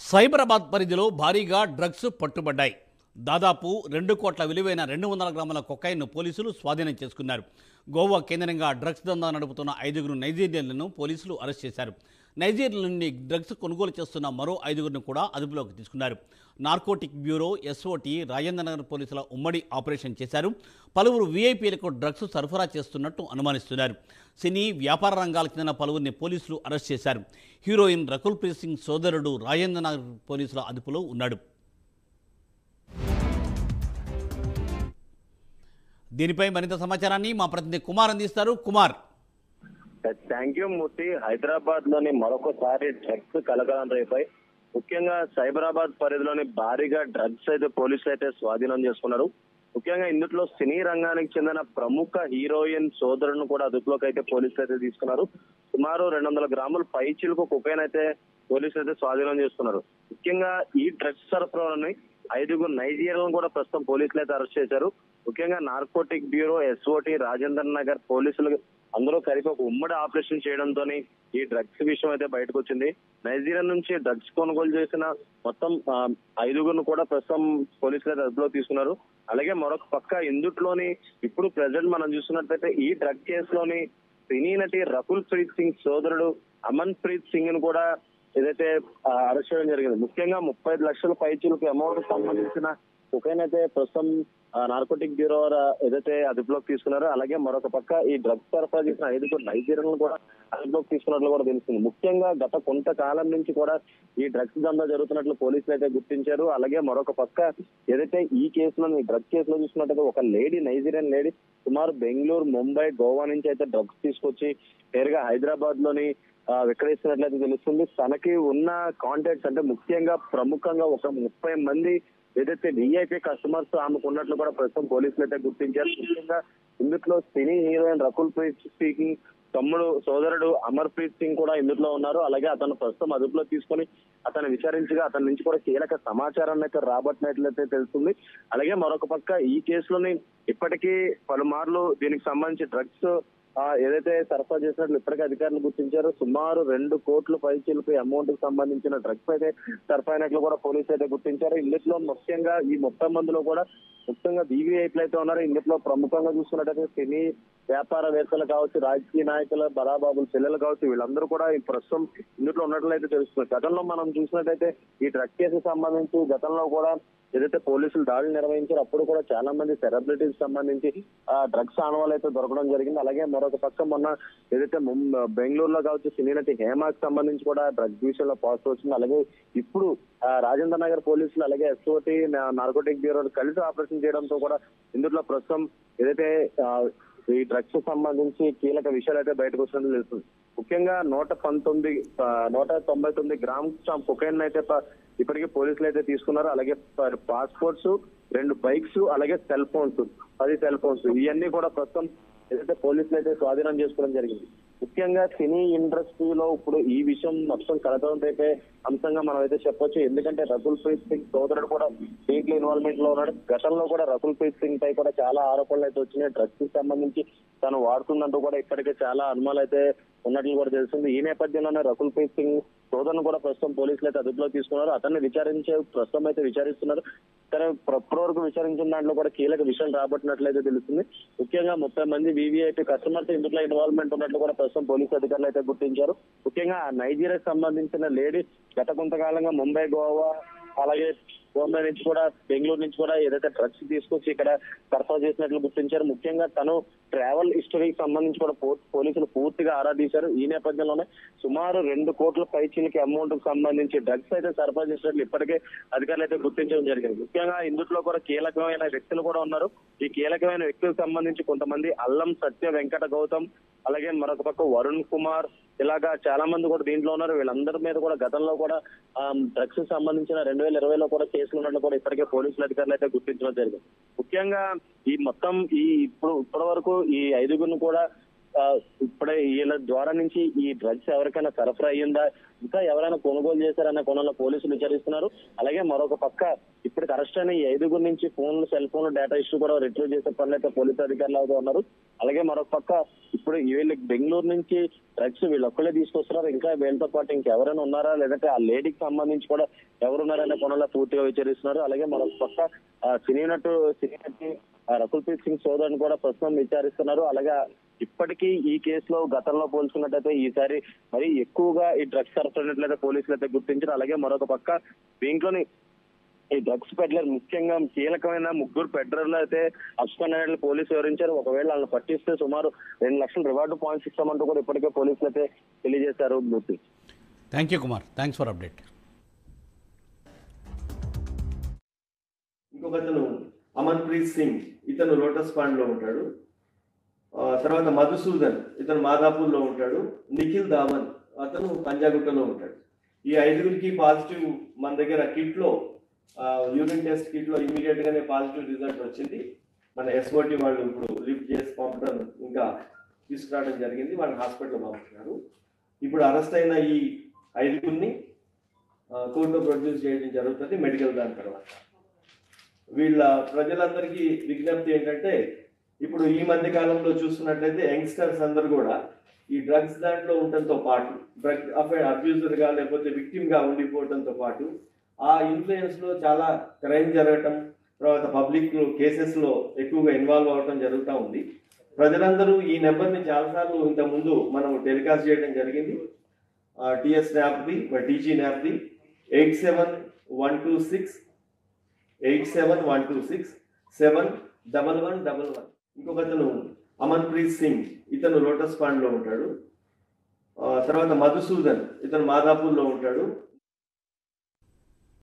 సైబరాబాద్ పరిధిలో భారీగా డ్రగ్స్ పట్టుబడ్డాయి. దాదాపు 2 కోట్ల విలువైన 200 గ్రాముల కొకైన్ను పోలీసులు స్వాధీనం చేసుకున్నారు. గోవా కేంద్రంగా డ్రగ్స్ దందా నడుపుతున్న 5 నైజీరియన్లను పోలీసులు అరెస్ట్ చేశారు. నైజీరియా నుండి డ్రగ్స్ కొనుగోలు చేస్తున్న మరో 5 కూడా అదుపులోకి తీసుకున్నారు. నార్కోటిక్ బ్యూరో, ఎస్ఓటీ, రాజేంద్రనగర్ పోలీసుల ఉమ్మడి ఆపరేషన్ చేశారు. పలువురు వీఐపీలకు డ్రగ్స్ సరఫరా చేస్తున్నట్టు అనుమానిస్తున్నారు. సినీ వ్యాపార రంగాలకు చెందిన పలువురిని పోలీసులు అరెస్ట్ చేశారు. హీరోయిన్ రకుల్ ప్రీత్ సింగ్ సోదరుడు రాజేంద్రనగర్ పోలీసుల అదుపులో ఉన్నాడు. దీనిపై మరింత సమాచారాన్ని మా ప్రతినిధి కుమార్ అందిస్తారు. కుమార్. థ్యాంక్ యూ మూర్తి. హైదరాబాద్ లోని మరొకసారి డ్రగ్స్ కలకలం రేపై ముఖ్యంగా సైబరాబాద్ పరిధిలోని భారీగా డ్రగ్స్ అయితే పోలీసులు అయితే స్వాధీనం చేసుకున్నారు. ముఖ్యంగా ఇందులో సినీ రంగానికి చెందిన ప్రముఖ హీరోయిన్ సోదరులను కూడా అదుపులోకి అయితే పోలీసులు అయితే తీసుకున్నారు. సుమారు 200 గ్రాముల పైచిలకు కొకైన్ అయితే పోలీసులు అయితే స్వాధీనం చేసుకున్నారు. ముఖ్యంగా ఈ డ్రగ్స్ సరఫరాని 5 నైజీరియన్లను కూడా ప్రస్తుతం పోలీసులు అయితే అరెస్ట్ చేశారు. ముఖ్యంగా narcotic bureau, SOT, Rajendra Nagar పోలీసులు అందరూ కలిపి ఒక ఉమ్మడి ఆపరేషన్ చేయడంతో ఈ డ్రగ్స్ విషయం అయితే బయటకు వచ్చింది. నైజీరియా నుంచి డ్రగ్స్ కొనుగోలు చేసిన మొత్తం 5 కూడా ప్రస్తుతం పోలీసులు అయితే అదుపులో తీసుకున్నారు. అలాగే మరొక పక్క ఇందుట్లోని ఇప్పుడు ప్రెసెంట్ మనం చూస్తున్నట్లయితే ఈ డ్రగ్ కేసులోని సినీ నటి రకుల్ ప్రీత్ సింగ్ సోదరుడు అమన్ ప్రీత్ సింగ్ ను కూడా ఏదైతే అరెస్ట్ చేయడం జరిగింది. ముఖ్యంగా 35 లక్షల పైచీలకు అమౌంట్ సంబంధించిన కొకైన్ అయితే ప్రస్తుతం నార్కోటిక్ బ్యూరో ఏదైతే అదుపులోకి తీసుకున్నారో, అలాగే మరొక పక్క ఈ డ్రగ్స్ సరఫరా చేసిన 5 నైజీరియన్లను కూడా అదుపులోకి తీసుకున్నట్లు కూడా తెలుస్తుంది. ముఖ్యంగా గత కొంతకాలం నుంచి కూడా ఈ డ్రగ్స్ దందా జరుగుతున్నట్లు పోలీసులు అయితే గుర్తించారు. అలాగే మరొక పక్క ఏదైతే ఈ కేసులో ఈ డ్రగ్స్ కేసులో చూసుకున్నట్టయితే ఒక లేడీ, నైజీరియన్ లేడీ సుమారు బెంగళూరు, ముంబై, గోవా నుంచి అయితే డ్రగ్స్ తీసుకొచ్చి నేరుగా హైదరాబాద్ లోని విక్రయిస్తున్నట్లయితే తెలుస్తుంది. తనకి ఉన్న కాంటాక్ట్స్ అంటే ముఖ్యంగా ప్రముఖంగా ఒక 30 మంది ఏదైతే విఐపీ కస్టమర్స్ ఆమెకు ఉన్నట్లు కూడా ప్రస్తుతం పోలీసులు అయితే గుర్తించారు. ముఖ్యంగా ఇందులో సినీ హీరోయిన్ రకుల్ ప్రీత్ సింగ్ సోదరుడు అమర్ ప్రీత్ సింగ్ కూడా ఇందులో ఉన్నారు. అలాగే అతను ప్రస్తుతం అదుపులో తీసుకొని అతను విచారించగా అతని నుంచి కూడా కీలక సమాచారాన్ని అయితే రాబట్టినట్లయితే తెలుస్తుంది. అలాగే మరొక పక్క ఈ కేసులోని ఇప్పటికీ పలుమార్లు దీనికి సంబంధించి డ్రగ్స్ ఏదైతే సరఫరా చేసినట్లు ఇప్పటికే అధికారులు గుర్తించారు. సుమారు 2 కోట్ల పైచీలకు అమౌంట్ కి సంబంధించిన డ్రగ్స్ అయితే సరఫరా అయినట్లు కూడా పోలీసులు అయితే గుర్తించారు. ఇందులో ముఖ్యంగా ఈ 30 మందిలో కూడా ముఖ్యంగా వీవీఐపీలు అయితే ఉన్నారు. ఇందులో ప్రముఖంగా చూసుకున్నట్టయితే సినీ వ్యాపారవేత్తలు కావచ్చు, రాజకీయ నాయకుల బడాబాబుల పిల్లలు కావచ్చు, వీళ్ళందరూ కూడా ఈ ప్రస్తుతం ఇందులో ఉన్నట్లయితే తెలుస్తుంది. గతంలో మనం చూసినట్టయితే ఈ డ్రగ్ కేసుకు సంబంధించి గతంలో కూడా ఏదైతే పోలీసులు దాడులు నిర్వహించారో అప్పుడు కూడా చాలా మంది సెలబ్రిటీస్ సంబంధించి డ్రగ్స్ ఆనవాళ్ళు అయితే దొరకడం జరిగింది. అలాగే మరొక పక్క మొన్న ఏదైతే బెంగళూరులో కావచ్చు సినీ నటి హేమాకి సంబంధించి కూడా డ్రగ్స్ విషయంలో పాజిటివ్ వచ్చింది. అలాగే ఇప్పుడు రాజేంద్ర నగర్ పోలీసులు అలాగే ఎస్ఓటీ, నార్కోటిక్ బ్యూరో కలిసి ఆపరేషన్ చేయడంతో కూడా ఇందులో ప్రస్తుతం ఏదైతే ఈ డ్రగ్స్ సంబంధించి కీలక విషయాలు అయితే బయటకు వచ్చినట్టు తెలుస్తుంది. ముఖ్యంగా 199 గ్రామ్స్ కొకైన్ అయితే ఇప్పటికే పోలీసులు అయితే తీసుకున్నారు. అలాగే పాస్పోర్ట్స్, 2 బైక్స్, అలాగే సెల్ ఫోన్స్, 10 సెల్ ఫోన్స్ ఇవన్నీ కూడా ప్రస్తుతం ఏదైతే పోలీసులు అయితే స్వాధీనం చేసుకోవడం జరిగింది. ముఖ్యంగా సినీ ఇండస్ట్రీలో ఇప్పుడు ఈ విషయం మొత్తం కలకలం రేపే అంశంగా మనం అయితే చెప్పొచ్చు. ఎందుకంటే రకుల్ ప్రీత్ సింగ్ సోదరుడు కూడా దీంట్లో ఇన్వాల్వ్మెంట్ లో ఉన్నాడు. గతంలో కూడా రకుల్ ప్రీత్ సింగ్ పై కూడా చాలా ఆరోపణలు అయితే వచ్చినాయి. డ్రగ్స్ కి సంబంధించి తను వాడుతుందంటూ కూడా ఇప్పటికే చాలా అనుమానాలు అయితే ఉన్నట్లు కూడా తెలుస్తుంది. ఈ నేపథ్యంలోనే రకుల్ ప్రీత్ సింగ్ సోదరును కూడా ప్రస్తుతం పోలీసులు అయితే అదుపులో తీసుకున్నారు. అతన్ని ప్రస్తుతం అయితే విచారిస్తున్నారు. సరే, ఇప్పటి వరకు విచారించిన దాంట్లో కూడా కీలక విషయం రాబట్టినట్లయితే తెలుస్తుంది. ముఖ్యంగా 30 మంది వీవీఐపీ కస్టమర్స్ ఇందులో ఇన్వాల్వ్మెంట్ ఉన్నట్లు కూడా ప్రస్తుతం పోలీసు అధికారులు అయితే గుర్తించారు. ముఖ్యంగా నైజీరియాకి సంబంధించిన లేడీ గత కొంతకాలంగా ముంబై, గోవా, అలాగే బాంబే నుంచి కూడా బెంగళూరు నుంచి కూడా ఏదైతే డ్రగ్స్ తీసుకొచ్చి ఇక్కడ సరఫరా చేసినట్లు గుర్తించారు. ముఖ్యంగా తను ట్రావెల్ హిస్టరీకి సంబంధించి కూడా పోలీసులు పూర్తిగా ఆరా తీశారు. ఈ నేపథ్యంలోనే సుమారు 2 కోట్ల పైచీలకి అమౌంట్ కు సంబంధించి డ్రగ్స్ అయితే సరఫరా చేసినట్లు ఇప్పటికే అధికారులు అయితే గుర్తించడం జరిగింది. ముఖ్యంగా ఇందులో కూడా కీలకమైన వ్యక్తులు కూడా ఉన్నారు. ఈ కీలకమైన వ్యక్తులకు సంబంధించి కొంతమంది అల్లం సత్య వెంకట గౌతమ్, అలాగే మరొక పక్క వరుణ్ కుమార్, ఇలాగా చాలా మంది కూడా దీంట్లో ఉన్నారు. వీళ్ళందరి మీద కూడా గతంలో కూడా డ్రగ్స్ సంబంధించిన 2020లో కూడా కేసులు ఉన్నట్లు కూడా ఇప్పటికే పోలీసుల అధికారులు అయితే గుర్తించడం జరిగింది. ముఖ్యంగా ఈ మొత్తం ఇప్పటి వరకు ఈ 5 కూడా ఇప్పుడే వీళ్ళ ద్వారా నుంచి ఈ డ్రగ్స్ ఎవరికైనా సరఫరా అయ్యిందా, ఇంకా ఎవరైనా కొనుగోలు చేశారన్న కోణంలో పోలీసులు విచారిస్తున్నారు. అలాగే మరొక పక్క ఇప్పటికి అరెస్ట్ అయిన ఈ 5 నుంచి ఫోన్లు, సెల్ ఫోన్ డేటా ఇష్యూ కూడా రిట్రీవ్ చేసే పనులు అయితే పోలీసు అధికారులు అవుతూ ఉన్నారు. అలాగే మరొక పక్క ఇప్పుడు వీళ్ళకి బెంగళూరు నుంచి డ్రగ్స్ వీళ్ళొక్కలే తీసుకొస్తున్నారు, ఇంకా వీళ్ళతో పాటు ఇంకెవరైనా ఉన్నారా, లేదంటే ఆ లేడీకి సంబంధించి కూడా ఎవరున్నారనే కోణంలో పూర్తిగా విచారిస్తున్నారు. అలాగే మరొక పక్క సినీ నటి రకుల్ ప్రీత్ సింగ్ సోదరుని కూడా ప్రస్తుతం విచారిస్తున్నారు. అలాగే ఇప్పటికీ ఈ కేసులో గతంలో పోల్చుకున్నట్టయితే ఈసారి మరి ఎక్కువగా ఈ డ్రగ్స్ సరఫరా పోలీసులు అయితే గుర్తించారు. అలాగే మరొక పక్క దీంట్లోని ఈ డ్రగ్స్ పెడ్లర్ ముఖ్యంగా కీలకమైన 3 పెడ్లర్లు అయితే అరెస్ట్ అయినట్లు పోలీసులు వివరించారు. ఒకవేళ వాళ్ళని పట్టిస్తే సుమారు 2 లక్షల రివార్డు పాయింట్స్ ఇస్తామంటూ కూడా ఇప్పటికే పోలీసులు అయితే తెలియజేశారు. Murthy. Thank you Kumar, thanks for update. ఇంకొకతను అమన్ప్రీత్ సింగ్, ఇతను లోటస్ పాండ్ లో ఉంటాడు. తర్వాత మధుసూదన్, ఇతను మాదాపూర్లో ఉంటాడు. నిఖిల్ ధావన్, అతను పంజాగుట్టలో ఉంటాడు. ఈ 5గురికి పాజిటివ్ మన దగ్గర కిట్లో యూరిన్ టెస్ట్ కిట్లో ఇమీడియట్ గానే పాజిటివ్ రిజల్ట్ వచ్చింది. మన ఎస్ఓటి వాళ్ళు ఇప్పుడు లిఫ్ట్ చేసి పంపడం ఇంకా తీసుకురావడం జరిగింది. వాళ్ళని హాస్పిటల్ పంపుతున్నారు. ఇప్పుడు అరెస్ట్ అయిన ఈ 5గురిని కోర్టులో ప్రొడ్యూస్ చేయడం జరుగుతుంది మెడికల్ దాని తర్వాత. వీళ్ళ ప్రజలందరికీ విజ్ఞప్తి ఏంటంటే, ఇప్పుడు ఈ మధ్య కాలంలో చూస్తున్నట్లయితే యంగ్స్టర్స్ అందరూ కూడా ఈ డ్రగ్స్ దాంట్లో ఉండటంతో పాటు, డ్రగ్ అబ్యూజర్గా లేకపోతే విక్టిమ్గా ఉండిపోవడంతో పాటు ఆ ఇన్ఫ్లుయెన్స్లో చాలా క్రైమ్ జరగటం, తర్వాత పబ్లిక్ కేసెస్లో ఎక్కువగా ఇన్వాల్వ్ అవ్వటం జరుగుతూ ఉంది. ప్రజలందరూ ఈ నెంబర్ని చాలాసార్లు ఇంతకుముందు మనం టెలికాస్ట్ చేయడం జరిగింది. టీఎస్ న్యాప్ది, టీజీ న్యాప్ది 8712671126 71111. ఇంకొకతను అమన్ప్రీత్ సింగ్, ఇతను లోటస్ పాండ్ లో ఉంటాడు. తర్వాత మధుసూదన్, ఇతను మాదాపూర్లో ఉంటాడు.